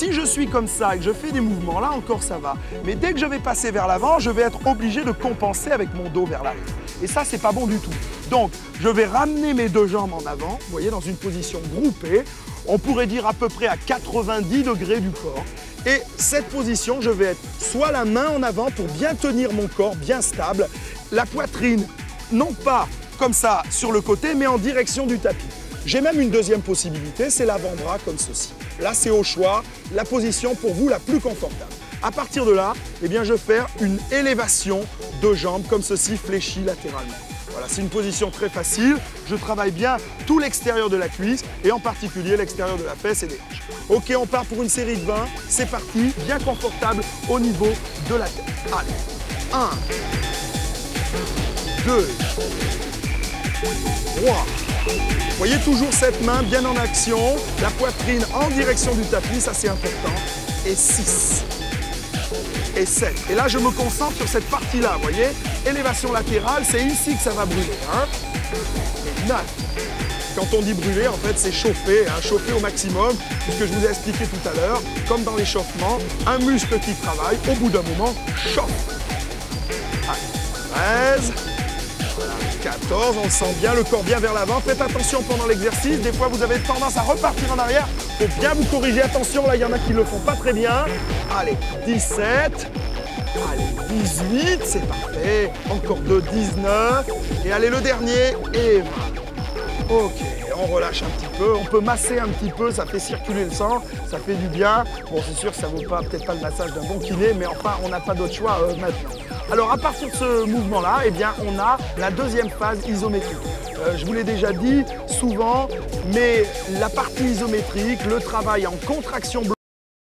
Si je suis comme ça et que je fais des mouvements, là encore ça va. Mais dès que je vais passer vers l'avant, je vais être obligé de compenser avec mon dos vers l'arrière. Et ça, c'est pas bon du tout. Donc, je vais ramener mes deux jambes en avant, vous voyez, dans une position groupée. On pourrait dire à peu près à 90 degrés du corps. Et cette position, je vais être soit la main en avant pour bien tenir mon corps, bien stable, la poitrine, non pas comme ça sur le côté, mais en direction du tapis. J'ai même une deuxième possibilité, c'est l'avant-bras comme ceci. Là, c'est au choix, la position pour vous la plus confortable. À partir de là, eh bien, je vais faire une élévation de jambes comme ceci, fléchie latéralement. Voilà, c'est une position très facile. Je travaille bien tout l'extérieur de la cuisse et en particulier l'extérieur de la fesse et des hanches. Ok, on part pour une série de 20. C'est parti, bien confortable au niveau de la tête. Allez, 1, 2, 3. Vous voyez toujours cette main bien en action, la poitrine en direction du tapis, ça c'est important. Et 6. Et 7. Et là, je me concentre sur cette partie-là, vous voyez. Élévation latérale, c'est ici que ça va brûler. Hein. Et 9. Quand on dit brûler, en fait, c'est chauffer, hein, chauffer au maximum, puisque je vous ai expliqué tout à l'heure, comme dans l'échauffement, un muscle qui travaille, au bout d'un moment, chauffe. Allez, 13. Voilà, 14, on le sent bien, le corps bien vers l'avant. Faites attention pendant l'exercice, des fois vous avez tendance à repartir en arrière. Il faut bien vous corriger, attention, là il y en a qui ne le font pas très bien. Allez, 17, allez, 18, c'est parfait. Encore 2, 19, et allez le dernier, et 20. Ok, on relâche un petit peu, on peut masser un petit peu, ça fait circuler le sang, ça fait du bien. Bon, c'est sûr que ça ne vaut peut-être pas le massage d'un bon kiné, mais enfin, on n'a pas d'autre choix maintenant. Alors, à partir de ce mouvement-là, eh bien, on a la deuxième phase isométrique. Je vous l'ai déjà dit souvent, mais la partie isométrique, le travail en contraction